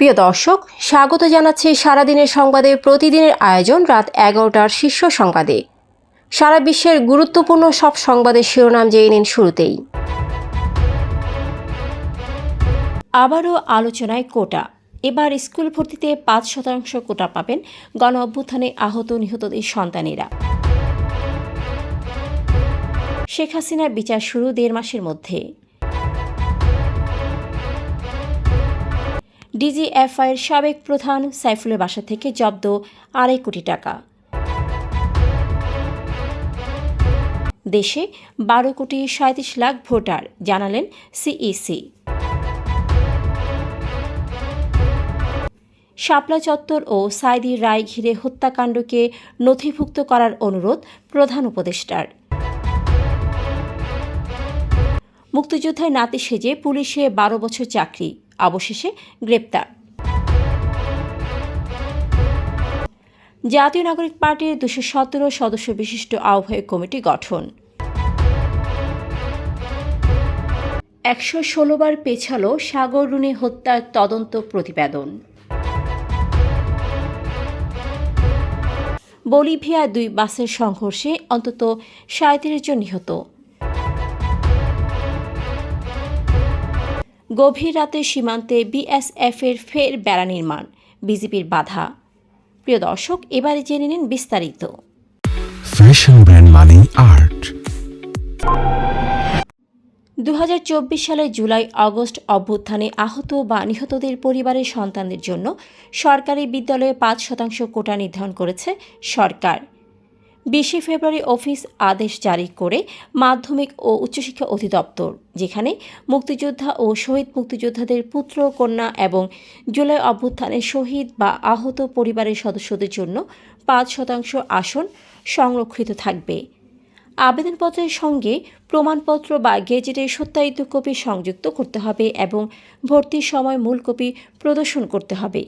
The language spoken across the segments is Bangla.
প্রিয় দর্শক, স্বাগত জানাচ্ছি সারাদিনের সংবাদে প্রতিদিনের আয়োজন রাত 11টার শীর্ষ সংবাদে। সারা বিশ্বের গুরুত্বপূর্ণ সব সংবাদের শিরোনাম জেনে নিন শুরুতেই। আবারও আলোচনায় কোটা। এবার স্কুল ভর্তিতে 5% কোটা পাবেন গণ অভ্যুত্থানে আহত নিহতদের সন্তানেরা। শেখ হাসিনার বিচার শুরু 1.5 মাসের মধ্যে। ডিজিএফআইয়ের সাবেক প্রধান সাইফুলের বাসা থেকে জব্দ 2.5 কোটি টাকা। দেশে 12,37,00,000 ভোটার, জানালেন সিইসি। শাপলা চত্বর ও সাইদি রায় ঘিরে হত্যাকাণ্ডকে নথিভুক্ত করার অনুরোধ প্রধান উপদেষ্টার। মুক্তিযোদ্ধার নাতি সেজে পুলিশে 12 বছর চাকরি, অবশেষে গ্রেপ্তার। জাতীয় নাগরিক পার্টির 217 সদস্য বিশিষ্ট আহ্বায়ক কমিটি গঠন। 116 বার পেছালো সাগর রুনি হত্যার তদন্ত প্রতিবেদন। বলিভিয়া 2 বাসের সংঘর্ষে অন্তত 37 জন নিহত। গভীর রাতে সীমান্তে বিএসএফের ফের বেড়া নির্মাণ, বিজেপির বাধা। প্রিয় দর্শক, এবারে জেনে নিন বিস্তারিত। ফ্যাশন ব্র্যান্ড মানে আর্ট। 2024 সালের জুলাই আগস্ট অভ্যুত্থানে আহত বা নিহতদের পরিবারের সন্তানদের জন্য সরকারি বিদ্যালয়ে 5% কোটা নির্ধারণ করেছে সরকার। 20 ফেব্রুয়ারি অফিস আদেশ জারি করে মাধ্যমিক ও উচ্চশিক্ষা অধিদপ্তর, যেখানে মুক্তিযোদ্ধা ও শহীদ মুক্তিযোদ্ধাদের পুত্র কন্যা এবং জুলাই অভ্যুত্থানে শহীদ বা আহত পরিবারের সদস্যদের জন্য 5% আসন সংরক্ষিত থাকবে। আবেদনপত্রের সঙ্গে প্রমাণপত্র বা গেজেটের সত্যায়িত কপি সংযুক্ত করতে হবে এবং ভর্তির সময় মূল কপি প্রদর্শন করতে হবে।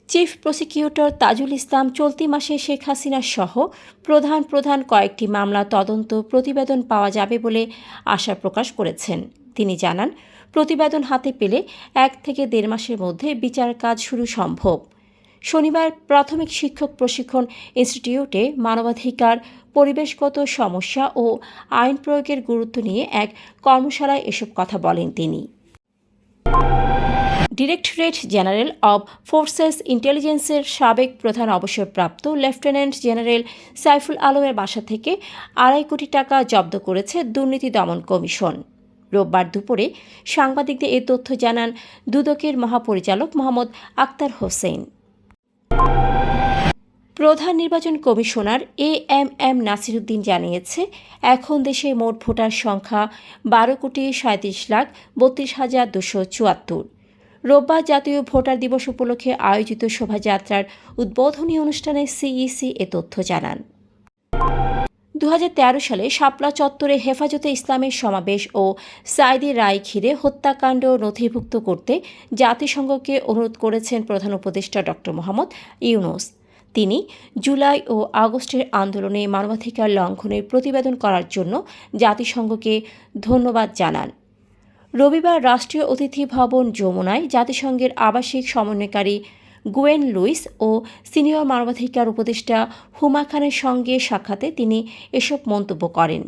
চিফ প্রসিকিউটর তাজুল ইসলাম চলতি মাসে শেখ হাসিনা সহ প্রধান কয়েকটি মামলা তদন্ত প্রতিবেদন পাওয়া যাবে বলে আশা প্রকাশ করেছেন। তিনি জানান, প্রতিবেদন হাতে পেলে 1 থেকে 1.5 মাসের মধ্যে বিচার কাজ শুরু সম্ভব। শনিবার প্রাথমিক শিক্ষক প্রশিক্ষণ ইনস্টিটিউটে মানবাধিকার, পরিবেশগত সমস্যা ও আইন প্রয়োগের গুরুত্ব নিয়ে এক কর্মশালায় এসব কথা বলেন তিনি। ডিরেক্টরেট জেনারেল অব ফোর্সেস ইন্টেলিজেন্সের সাবেক প্রধান অবসরপ্রাপ্ত লেফটেন্যান্ট জেনারেল সাইফুল আলমের বাসা থেকে 2.5 কোটি টাকা জব্দ করেছে দুর্নীতি দমন কমিশন। রোববার দুপুরে সাংবাদিকদের এ তথ্য জানান দুদকের মহাপরিচালক মোহাম্মদ আক্তার হোসেন। প্রধান নির্বাচন কমিশনার এএমএম নাসির উদ্দিন জানিয়েছে, এখন দেশে মোট ভোটার সংখ্যা 12,37,32,74। রোববার জাতীয় ভোটার দিবস উপলক্ষে আয়োজিত শোভাযাত্রার উদ্বোধনী অনুষ্ঠানে সিইসি এ তথ্য জানান। 2013 সালে শাপলা চত্বরে হেফাজতে ইসলামের সমাবেশ ও সাইদি রায় ঘিরে হত্যাকাণ্ড নথিভুক্ত করতে জাতিসংঘকে অনুরোধ করেছেন প্রধান উপদেষ্টা ড. মোহাম্মদ ইউনূস। তিনি জুলাই ও আগস্টের আন্দোলনে মানবাধিকার লঙ্ঘনের প্রতিবেদন করার জন্য জাতিসংঘকে ধন্যবাদ জানান। রবিবার রাষ্ট্রীয় অতিথি ভবন যমুনায় জাতিসংঘের আবাসিক সমন্বয়কারী গুয়েন লুইস ও সিনিয়র মানবাধিকার উপদেষ্টা হুমা খানের সঙ্গে সাক্ষাতে তিনি এসব মন্তব্য করেন।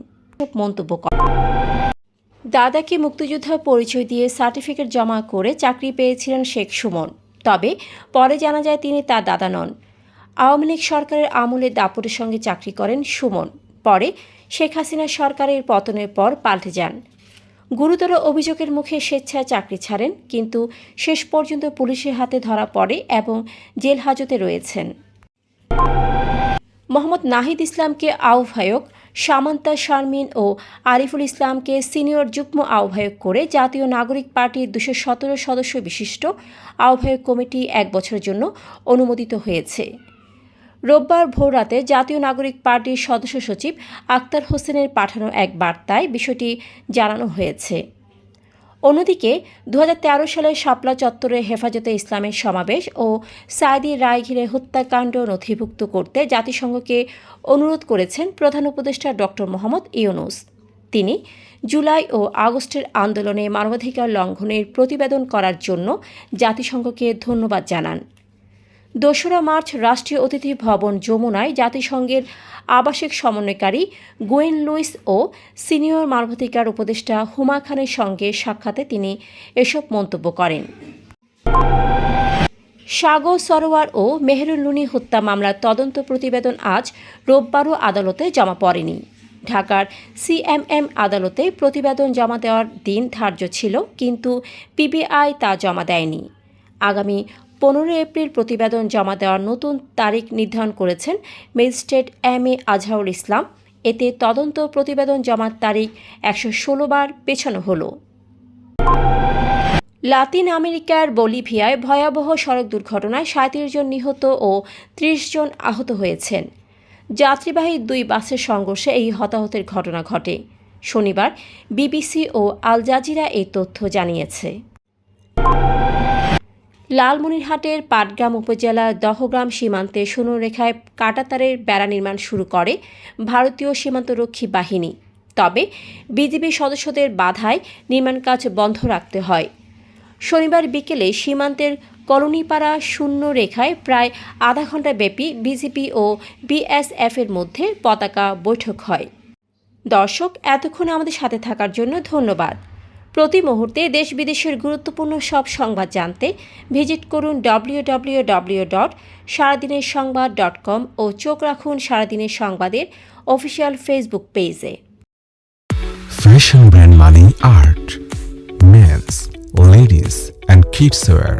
দাদাকে মুক্তিযোদ্ধার পরিচয় দিয়ে সার্টিফিকেট জমা করে চাকরি পেয়েছিলেন শেখ সুমন, তবে পরে জানা যায় তিনি তার দাদা নন। আওয়ামী লীগ সরকারের আমলে দাপটের সঙ্গে চাকরি করেন সুমন, পরে শেখ হাসিনা সরকারের পতনের পর পাল্টে যান। গুরুতর অভিযোগের মুখে স্বেচ্ছায় চাকরি ছাড়েন, কিন্তু শেষ পর্যন্ত পুলিশের হাতে ধরা পড়ে এবং জেল হাজতে রয়েছেন। মোহাম্মদ নাহিদ ইসলামকে আহ্বায়ক, সামান্তা শারমিন ও আরিফুল ইসলামকে সিনিয়র যুগ্ম আহ্বায়ক করে জাতীয় নাগরিক পার্টির 217 সদস্য বিশিষ্ট আহ্বায়ক কমিটি 1 বছরের জন্য অনুমোদিত হয়েছে। রোববার ভোররাতে জাতীয় নাগরিক পার্টির সদস্য সচিব আক্তার হোসেনের পাঠানো এক বার্তায় বিষয়টি জানানো হয়েছে। অন্যদিকে 2013 সালে শাপলা চত্বরে হেফাজতে ইসলামের সমাবেশ ও সাইদি রায় ঘিরে হত্যাকাণ্ড নথিভুক্ত করতে জাতিসংঘকে অনুরোধ করেছেন প্রধান উপদেষ্টা ড. মোহাম্মদ ইউনূস। তিনি জুলাই ও আগস্টের আন্দোলনে মানবাধিকার লঙ্ঘনের প্রতিবেদন করার জন্য জাতিসংঘকে ধন্যবাদ জানান। ২রা মার্চ রাষ্ট্রীয় অতিথি ভবন যমুনায় জাতিসংঘের আবাসিক সমন্বয়কারী গোয়েন লুইস ও সিনিয়র মানবাধিকার উপদেষ্টা হুমা খানের সঙ্গে সাক্ষাতে তিনি এসব মন্তব্য করেন। সাগর সরোয়ার ও মেহেরুল লুনি হত্যা মামলার তদন্ত প্রতিবেদন আজ রোববারও আদালতে জমা পড়েনি। ঢাকার সিএমএম আদালতে প্রতিবেদন জমা দেওয়ার দিন ধার্য ছিল, কিন্তু পিবিআই তা জমা দেয়নি। আগামী 15 এপ্রিল প্রতিবেদন জমা দেওয়ার নতুন তারিখ নির্ধারণ করেছেন ম্যাজিস্ট্রেট এম.এ. আজহারুল ইসলাম। এতে তদন্ত প্রতিবেদন জমার তারিখ 116 বার পেছানো হলো। লাতিন আমেরিকার বলিভিয়ায় ভয়াবহ সড়ক দুর্ঘটনায় 37 জন নিহত ও 30 জন আহত হয়েছেন। যাত্রীবাহী 2 বাসের সংঘর্ষে এই হতাহতের ঘটনা ঘটে। শনিবার বিবিসি ও আল জাজিরা এই তথ্য জানিয়েছে। লালমনিরহাটের পাটগ্রাম উপজেলার দহগ্রাম সীমান্তে শূন্যরেখায় কাঁটাতারের বেড়া নির্মাণ শুরু করে ভারতীয় সীমান্তরক্ষী বাহিনী। তবে বিজিবি সদস্যদের বাধায় নির্মাণ কাজ বন্ধ রাখতে হয়। শনিবার বিকেলে সীমান্তের কলোনিপাড়া শূন্য রেখায় প্রায় আধা ঘণ্টা ব্যাপী বিজিবি ও বিএসএফের মধ্যে পতাকা বৈঠক হয়। দর্শক, এতক্ষণ আমাদের সাথে থাকার জন্য ধন্যবাদ। প্রতি মুহূর্তে দেশ বিদেশের গুরুত্বপূর্ণ সব সংবাদ জানতে ভিজিট করুন www.সারাদিনেরসংবাদ.com ও চোখ রাখুন সারাদিনের সংবাদের অফিসিয়াল ফেসবুক পেজে। Fashion brand Money Art. Men's, ladies, and kids wear.